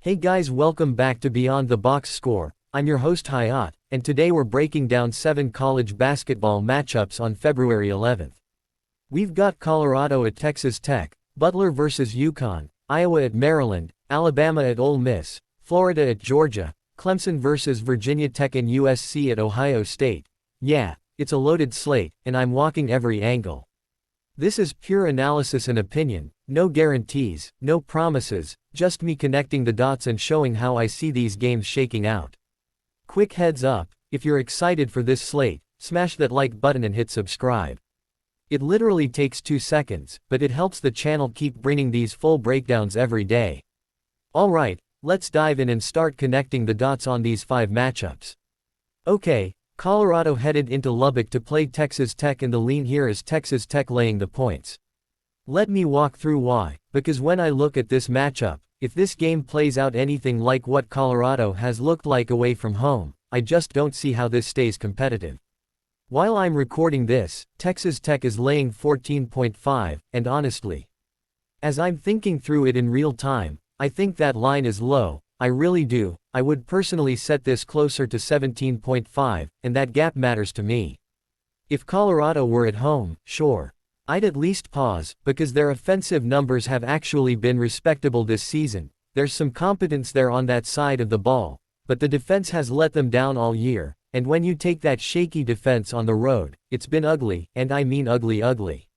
Hey guys, welcome back to Beyond the Box Score. I'm your host Hayat, and today we're breaking down 7 college basketball matchups on February 11th. We've got Colorado at Texas Tech, Butler vs Uconn, Iowa at Maryland, Alabama at Ole Miss, Florida at Georgia, Clemson vs Virginia Tech and USC at Ohio State. Yeah, it's a loaded slate, and I'm walking every angle. This is pure analysis and opinion, no guarantees, no promises, just me connecting the dots and showing how I see these games shaking out. Quick heads up, if you're excited for this slate, smash that like button and hit subscribe. It literally takes 2 seconds, but it helps the channel keep bringing these full breakdowns every day. Alright, let's dive in and start connecting the dots on these 5 matchups. Okay, Colorado headed into Lubbock to play Texas Tech, and the lean here is Texas Tech laying the points. Let me walk through why, because when I look at this matchup, if this game plays out anything like what Colorado has looked like away from home, I just don't see how this stays competitive. While I'm recording this, Texas Tech is laying 14.5, and honestly, as I'm thinking through it in real time, I think that line is low. I really do. I would personally set this closer to 17.5, and that gap matters to me. If Colorado were at home, sure, I'd at least pause, because their offensive numbers have actually been respectable this season. There's some competence there on that side of the ball, but the defense has let them down all year, and when you take that shaky defense on the road, it's been ugly, and I mean ugly.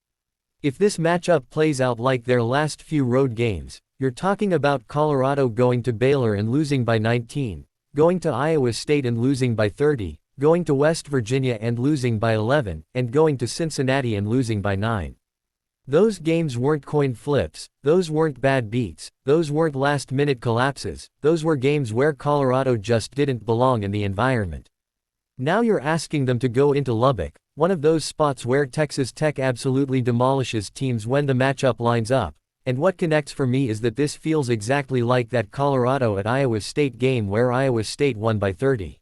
If this matchup plays out like their last few road games, you're talking about Colorado going to Baylor and losing by 19, going to Iowa State and losing by 30, going to West Virginia and losing by 11, and going to Cincinnati and losing by 9. Those games weren't coin flips, those weren't bad beats, those weren't last-minute collapses, those were games where Colorado just didn't belong in the environment. Now you're asking them to go into Lubbock, one of those spots where Texas Tech absolutely demolishes teams when the matchup lines up. And what connects for me is that this feels exactly like that Colorado at Iowa State game where Iowa State won by 30.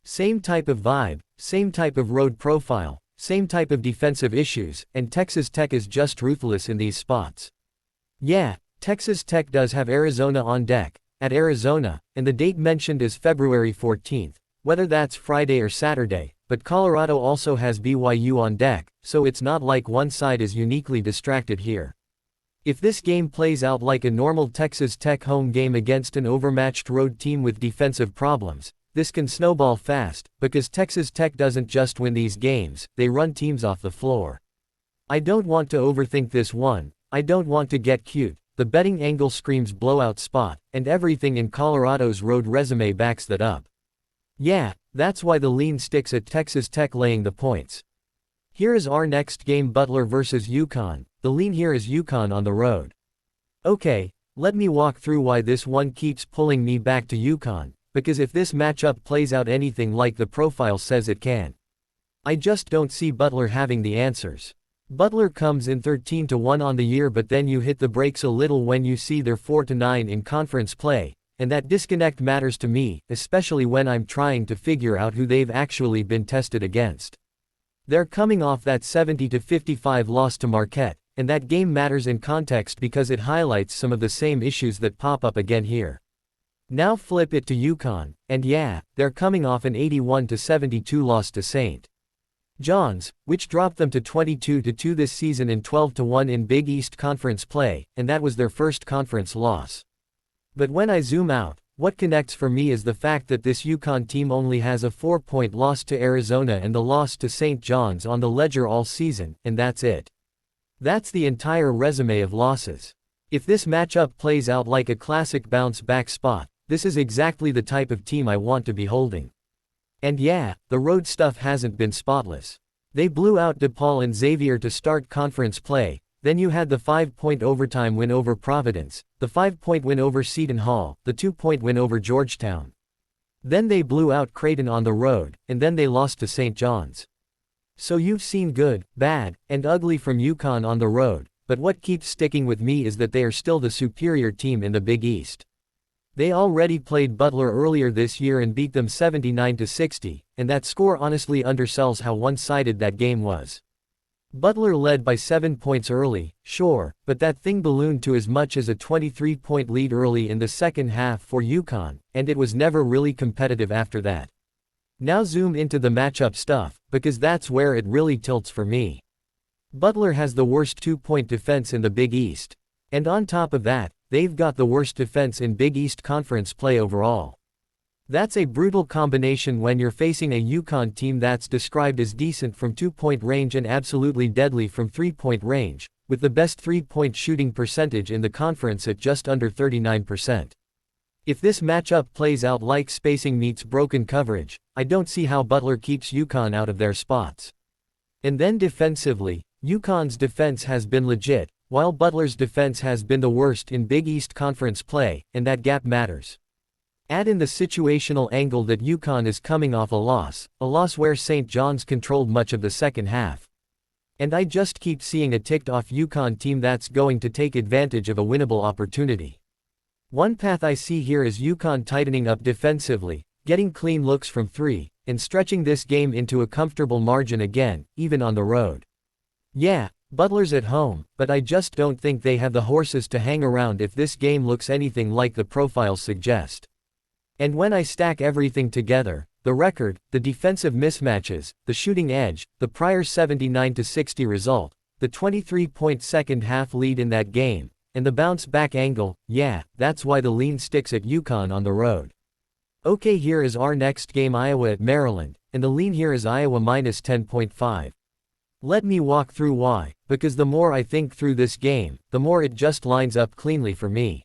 Same type of vibe, same type of road profile, same type of defensive issues, and Texas Tech is just ruthless in these spots. Yeah, Texas Tech does have Arizona on deck, at Arizona, and the date mentioned is February 14th, whether that's Friday or Saturday, but Colorado also has BYU on deck, so it's not like one side is uniquely distracted here. If this game plays out like a normal Texas Tech home game against an overmatched road team with defensive problems, this can snowball fast, because Texas Tech doesn't just win these games, they run teams off the floor. I don't want to overthink this one, I don't want to get cute, the betting angle screams blowout spot, and everything in Colorado's road resume backs that up. Yeah, that's why the lean sticks at Texas Tech laying the points. Here is our next game, Butler vs Uconn. The lean here is Uconn on the road. Okay, let me walk through why this one keeps pulling me back to Uconn, because if this matchup plays out anything like the profile says it can, I just don't see Butler having the answers. Butler comes in 13-1 on the year, but then you hit the brakes a little when you see they're 4-9 in conference play, and that disconnect matters to me, especially when I'm trying to figure out who they've actually been tested against. They're coming off that 70-55 loss to Marquette, and that game matters in context because it highlights some of the same issues that pop up again here. Now flip it to Uconn, and yeah, they're coming off an 81-72 loss to St. John's, which dropped them to 22-2 this season and 12-1 in Big East Conference play, and that was their first conference loss. But when I zoom out, what connects for me is the fact that this Uconn team only has a 4-point loss to Arizona and the loss to St. John's on the ledger all season, and that's it. That's the entire resume of losses. If this matchup plays out like a classic bounce-back spot, this is exactly the type of team I want to be holding. And yeah, the road stuff hasn't been spotless. They blew out DePaul and Xavier to start conference play, then you had the 5-point overtime win over Providence, the 5-point win over Seton Hall, the 2-point win over Georgetown. Then they blew out Creighton on the road, and then they lost to St. John's. So you've seen good, bad, and ugly from Uconn on the road, but what keeps sticking with me is that they are still the superior team in the Big East. They already played Butler earlier this year and beat them 79-60, and that score honestly undersells how one-sided that game was. Butler led by 7 points early, sure, but that thing ballooned to as much as a 23-point lead early in the second half for Uconn, and it was never really competitive after that. Now zoom into the matchup stuff, because that's where it really tilts for me. Butler has the worst 2-point defense in the Big East. And on top of that, they've got the worst defense in Big East Conference play overall. That's a brutal combination when you're facing a Uconn team that's described as decent from 2-point range and absolutely deadly from 3-point range, with the best 3-point shooting percentage in the conference at just under 39%. If this matchup plays out like spacing meets broken coverage, I don't see how Butler keeps Uconn out of their spots. And then defensively, Uconn's defense has been legit, while Butler's defense has been the worst in Big East Conference play, and that gap matters. Add in the situational angle that Uconn is coming off a loss where St. John's controlled much of the second half. And I just keep seeing a ticked-off Uconn team that's going to take advantage of a winnable opportunity. One path I see here is Uconn tightening up defensively, getting clean looks from 3, and stretching this game into a comfortable margin again, even on the road. Yeah, Butler's at home, but I just don't think they have the horses to hang around if this game looks anything like the profiles suggest. And when I stack everything together, the record, the defensive mismatches, the shooting edge, the prior 79-60 result, the 23-point second-half lead in that game, and the bounce-back angle, yeah, that's why the lean sticks at Uconn on the road. Okay, here is our next game, Iowa at Maryland, and the lean here is Iowa minus 10.5. Let me walk through why, because the more I think through this game, the more it just lines up cleanly for me.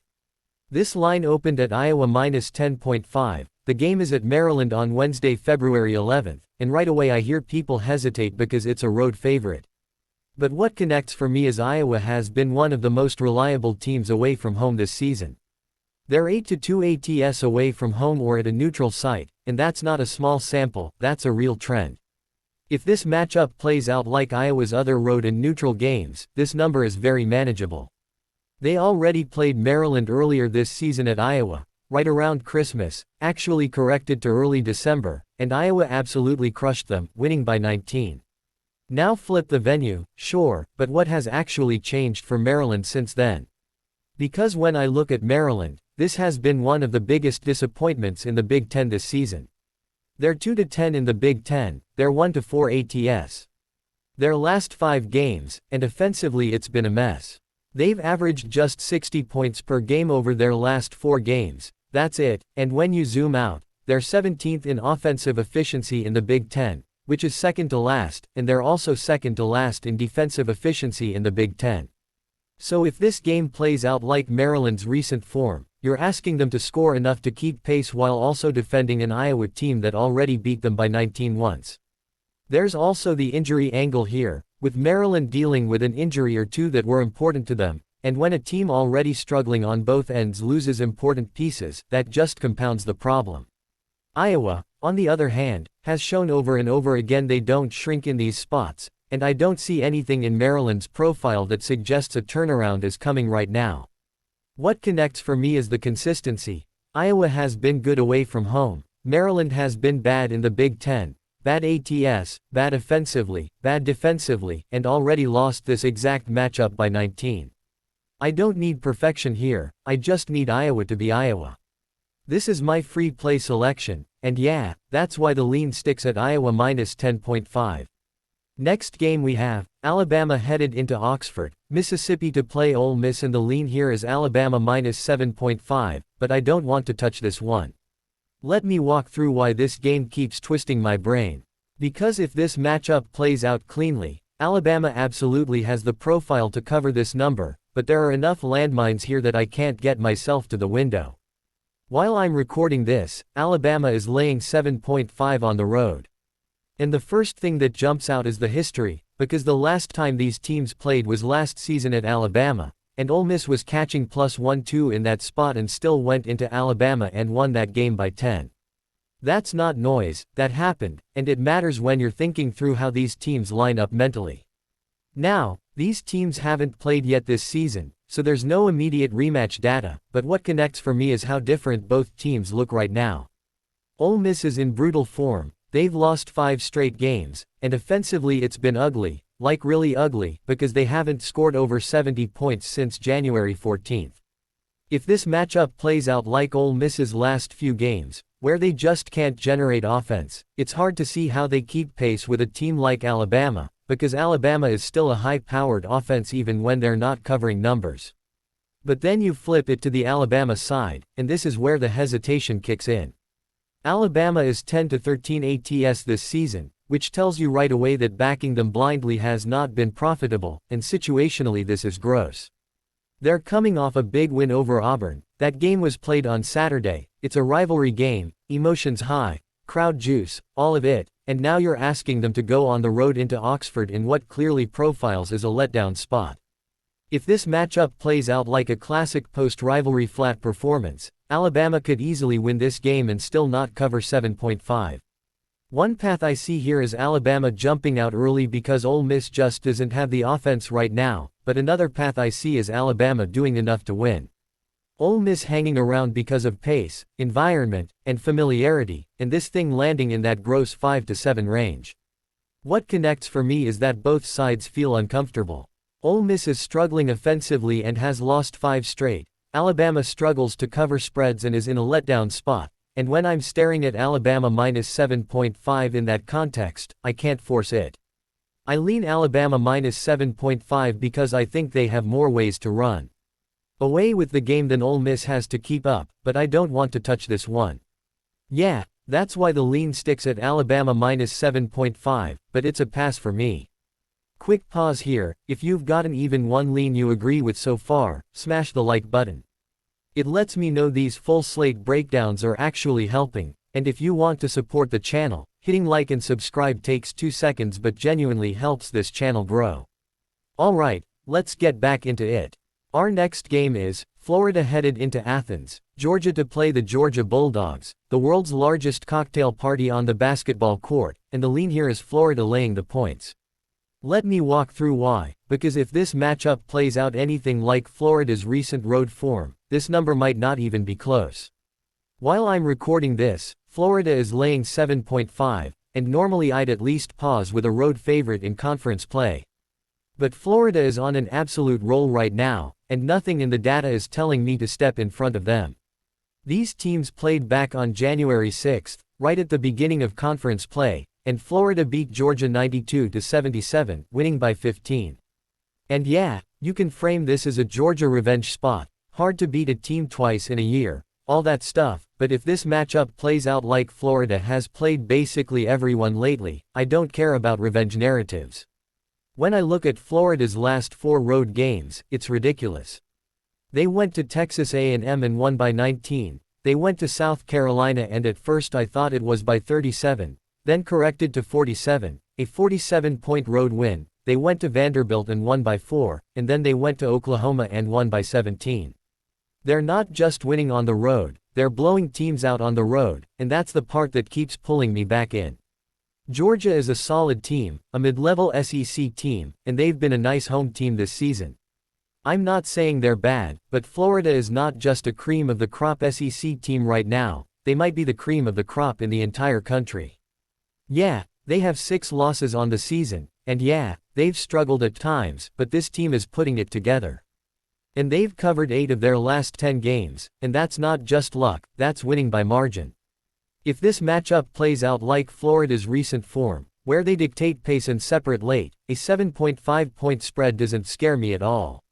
This line opened at Iowa minus 10.5, the game is at Maryland on Wednesday, February 11th, and right away I hear people hesitate because it's a road favorite. But what connects for me is Iowa has been one of the most reliable teams away from home this season. They're 8-2 ATS away from home or at a neutral site, and that's not a small sample, that's a real trend. If this matchup plays out like Iowa's other road and neutral games, this number is very manageable. They already played Maryland earlier this season at Iowa, right around Christmas, actually corrected to early December, and Iowa absolutely crushed them, winning by 19. Now flip the venue, sure, but what has actually changed for Maryland since then? Because when I look at Maryland, this has been one of the biggest disappointments in the Big Ten this season. They're 2-10 in the Big Ten, they're 1-4 ATS. Their last 5 games, and offensively it's been a mess. They've averaged just 60 points per game over their last 4 games, that's it, and when you zoom out, they're 17th in offensive efficiency in the Big Ten, which is second to last, and they're also second to last in defensive efficiency in the Big Ten. So if this game plays out like Maryland's recent form, you're asking them to score enough to keep pace while also defending an Iowa team that already beat them by 19 once. There's also the injury angle here, with Maryland dealing with an injury or two that were important to them, and when a team already struggling on both ends loses important pieces, that just compounds the problem. Iowa, on the other hand, has shown over and over again they don't shrink in these spots, and I don't see anything in Maryland's profile that suggests a turnaround is coming right now. What connects for me is the consistency. Iowa has been good away from home, Maryland has been bad in the Big Ten, bad ATS, bad offensively, bad defensively, and already lost this exact matchup by 19. I don't need perfection here, I just need Iowa to be Iowa. This is my free play selection, and yeah, that's why the lean sticks at Iowa minus 10.5. Next game we have, Alabama headed into Oxford, Mississippi to play Ole Miss, and the lean here is Alabama minus 7.5, but I don't want to touch this one. Let me walk through why this game keeps twisting my brain. Because if this matchup plays out cleanly, Alabama absolutely has the profile to cover this number, but there are enough landmines here that I can't get myself to the window. While I'm recording this, Alabama is laying 7.5 on the road. And the first thing that jumps out is the history, because the last time these teams played was last season at Alabama, and Ole Miss was catching +1-2 in that spot and still went into Alabama and won that game by 10. That's not noise, that happened, and it matters when you're thinking through how these teams line up mentally. Now, these teams haven't played yet this season, so there's no immediate rematch data, but what connects for me is how different both teams look right now. Ole Miss is in brutal form, they've lost 5 straight games, and offensively it's been ugly, like really ugly, because they haven't scored over 70 points since January 14th. If this matchup plays out like Ole Miss's last few games, where they just can't generate offense, it's hard to see how they keep pace with a team like Alabama, because Alabama is still a high-powered offense even when they're not covering numbers. But then you flip it to the Alabama side, and this is where the hesitation kicks in. Alabama is 10-13 ATS this season, which tells you right away that backing them blindly has not been profitable, and situationally this is gross. They're coming off a big win over Auburn. That game was played on Saturday. It's a rivalry game, emotions high, crowd juice, all of it, and now you're asking them to go on the road into Oxford in what clearly profiles as a letdown spot. If this matchup plays out like a classic post-rivalry flat performance, Alabama could easily win this game and still not cover 7.5. One path I see here is Alabama jumping out early because Ole Miss just doesn't have the offense right now, but another path I see is Alabama doing enough to win. Ole Miss hanging around because of pace, environment, and familiarity, and this thing landing in that gross 5-7 range. What connects for me is that both sides feel uncomfortable. Ole Miss is struggling offensively and has lost 5 straight. Alabama struggles to cover spreads and is in a letdown spot, and when I'm staring at Alabama minus 7.5 in that context, I can't force it. I lean Alabama minus 7.5 because I think they have more ways to run away with the game than Ole Miss has to keep up, but I don't want to touch this one. Yeah, that's why the lean sticks at Alabama minus 7.5, but it's a pass for me. Quick pause here. If you've got an even one lean you agree with so far, smash the like button. It lets me know these full slate breakdowns are actually helping, and if you want to support the channel, hitting like and subscribe takes 2 seconds but genuinely helps this channel grow. Alright, let's get back into it. Our next game is Florida headed into Athens, Georgia to play the Georgia Bulldogs, the world's largest cocktail party on the basketball court, and the lean here is Florida laying the points. Let me walk through why, because if this matchup plays out anything like Florida's recent road form, this number might not even be close. While I'm recording this, Florida is laying 7.5, and normally I'd at least pause with a road favorite in conference play. But Florida is on an absolute roll right now, and nothing in the data is telling me to step in front of them. These teams played back on January 6th, right at the beginning of conference play, and Florida beat Georgia 92-77, winning by 15. And yeah, you can frame this as a Georgia revenge spot, hard to beat a team twice in a year, all that stuff, but if this matchup plays out like Florida has played basically everyone lately, I don't care about revenge narratives. When I look at Florida's last 4 road games, it's ridiculous. They went to Texas A&M and won by 19, they went to South Carolina and at first I thought it was by 37, then corrected to 47, a 47-point road win, they went to Vanderbilt and won by 4, and then they went to Oklahoma and won by 17. They're not just winning on the road, they're blowing teams out on the road, and that's the part that keeps pulling me back in. Georgia is a solid team, a mid-level SEC team, and they've been a nice home team this season. I'm not saying they're bad, but Florida is not just a cream of the crop SEC team right now, they might be the cream of the crop in the entire country. Yeah, they have 6 losses on the season, and yeah, they've struggled at times, but this team is putting it together. And they've covered 8 of their last 10 games, and that's not just luck, that's winning by margin. If this matchup plays out like Florida's recent form, where they dictate pace and separate late, a 7.5-point spread doesn't scare me at all.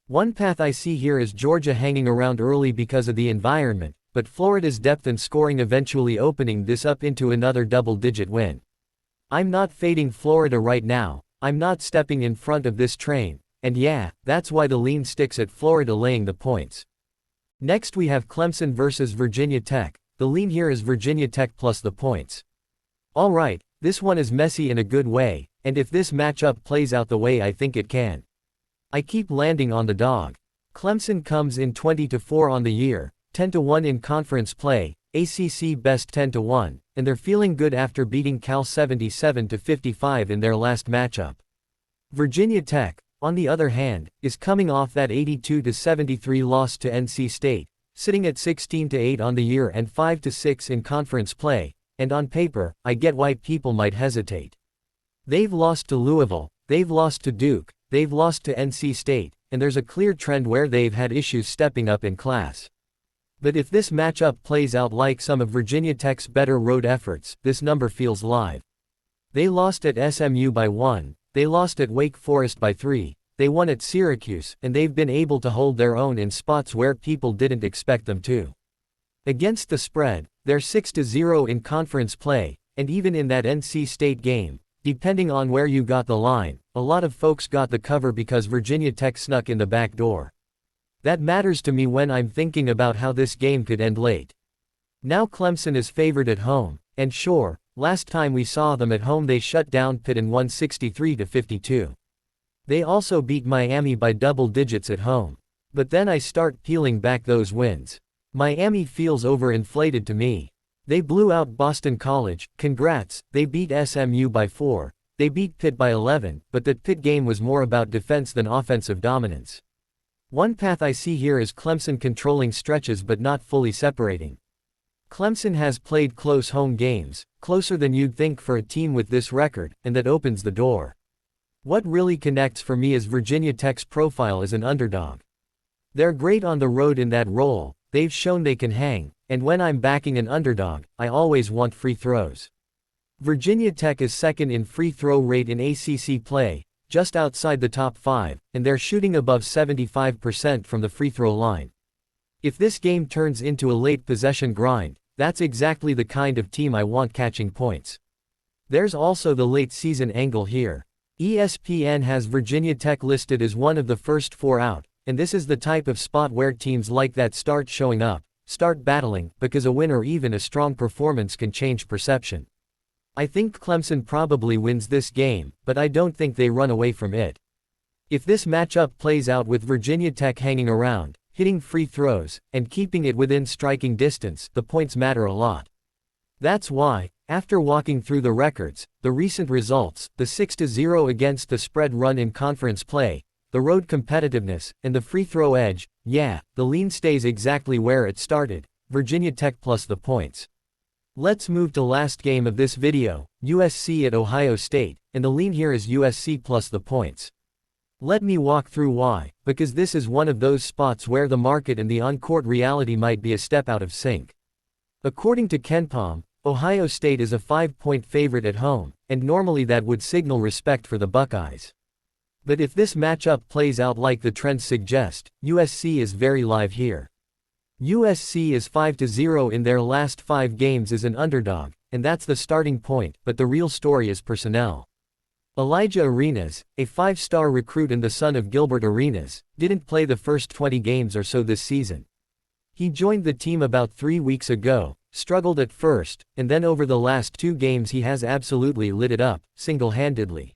One path I see here is Georgia hanging around early because of the environment, but Florida's depth and scoring eventually opening this up into another double-digit win. I'm not fading Florida right now, I'm not stepping in front of this train, and yeah, that's why the lean sticks at Florida laying the points. Next we have Clemson versus Virginia Tech, the lean here is Virginia Tech plus the points. Alright, this one is messy in a good way, and if this matchup plays out the way I think it can, I keep landing on the dog. Clemson comes in 20-4 on the year, 10-1 in conference play, ACC best 10-1, and they're feeling good after beating Cal 77-55 in their last matchup. Virginia Tech, on the other hand, is coming off that 82-73 loss to NC State, sitting at 16-8 on the year and 5-6 in conference play, and on paper, I get why people might hesitate. They've lost to Louisville, They've lost to Duke, they've lost to NC State, and there's a clear trend where they've had issues stepping up in class. But if this matchup plays out like some of Virginia Tech's better road efforts, this number feels live. They lost at SMU by 1, they lost at Wake Forest by 3, they won at Syracuse, and they've been able to hold their own in spots where people didn't expect them to. Against the spread, they're 6-0 in conference play, and even in that NC State game, depending on where you got the line, a lot of folks got the cover because Virginia Tech snuck in the back door. That matters to me when I'm thinking about how this game could end late. Now Clemson is favored at home, and sure, last time we saw them at home they shut down Pitt and won 63-52. They also beat Miami by double digits at home. But then I start peeling back those wins. Miami feels overinflated to me. They blew out Boston College, congrats, they beat SMU by 4, they beat Pitt by 11, but that Pitt game was more about defense than offensive dominance. One path I see here is Clemson controlling stretches but not fully separating. Clemson has played close home games, closer than you'd think for a team with this record, and that opens the door. What really connects for me is Virginia Tech's profile as an underdog. They're great on the road in that role, they've shown they can hang, and when I'm backing an underdog, I always want free throws. Virginia Tech is second in free throw rate in ACC play, just outside the top 5, and they're shooting above 75% from the free throw line. If this game turns into a late possession grind, that's exactly the kind of team I want catching points. There's also the late season angle here. ESPN has Virginia Tech listed as one of the first 4 out, and this is the type of spot where teams like that start showing up, start battling, because a win or even a strong performance can change perception. I think Clemson probably wins this game, but I don't think they run away from it. If this matchup plays out with Virginia Tech hanging around, hitting free throws, and keeping it within striking distance, the points matter a lot. That's why, after walking through the records, the recent results, the 6-0 against the spread run in conference play, the road competitiveness, and the free throw edge, yeah, the lean stays exactly where it started, Virginia Tech plus the points. Let's move to last game of this video, USC at Ohio State, and the lean here is USC plus the points. Let me walk through why, because this is one of those spots where the market and the on-court reality might be a step out of sync. According to KenPom, Ohio State is a 5-point favorite at home, and normally that would signal respect for the Buckeyes. But if this matchup plays out like the trends suggest, USC is very live here. USC is 5-0 in their last 5 games as an underdog, and that's the starting point, but the real story is personnel. Elijah Arenas, a 5-star recruit and the son of Gilbert Arenas, didn't play the first 20 games or so this season. He joined the team about 3 weeks ago, struggled at first, and then over the last 2 games he has absolutely lit it up, single-handedly.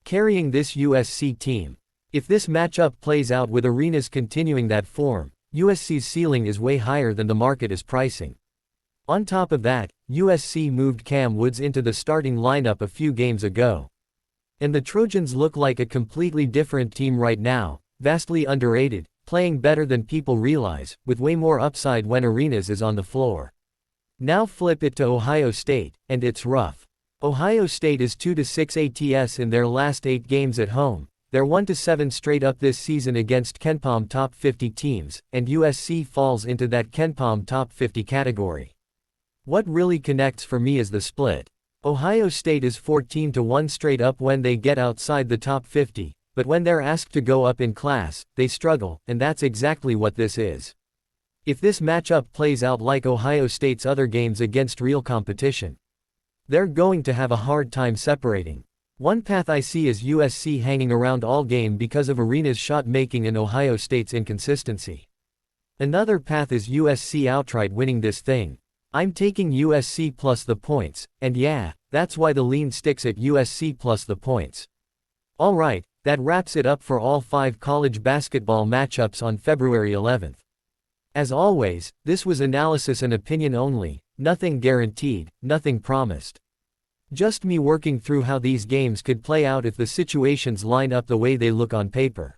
Carrying this USC team. If this matchup plays out with Arenas continuing that form, USC's ceiling is way higher than the market is pricing. On top of that, USC moved Cam Woods into the starting lineup a few games ago. And the Trojans look like a completely different team right now, vastly underrated, playing better than people realize, with way more upside when Arenas is on the floor. Now flip it to Ohio State, and it's rough. Ohio State is 2-6 ATS in their last 8 games at home. They're 1-7 straight up this season against KenPom top 50 teams, and USC falls into that KenPom top 50 category. What really connects for me is the split. Ohio State is 14-1 straight up when they get outside the top 50, but when they're asked to go up in class, they struggle, and that's exactly what this is. If this matchup plays out like Ohio State's other games against real competition, they're going to have a hard time separating. One path I see is USC hanging around all game because of Arenas' shot making and Ohio State's inconsistency. Another path is USC outright winning this thing. I'm taking USC plus the points, and yeah, that's why the lean sticks at USC plus the points. Alright, that wraps it up for all 5 college basketball matchups on February 11th. As always, this was analysis and opinion only, nothing guaranteed, nothing promised. Just me working through how these games could play out if the situations line up the way they look on paper.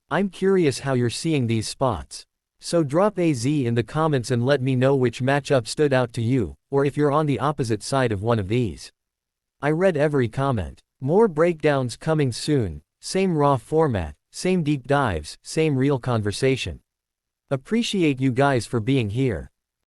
I'm curious how you're seeing these spots. So drop a Z in the comments and let me know which matchup stood out to you, or if you're on the opposite side of one of these. I read every comment. More breakdowns coming soon, same raw format, same deep dives, same real conversation. Appreciate you guys for being here.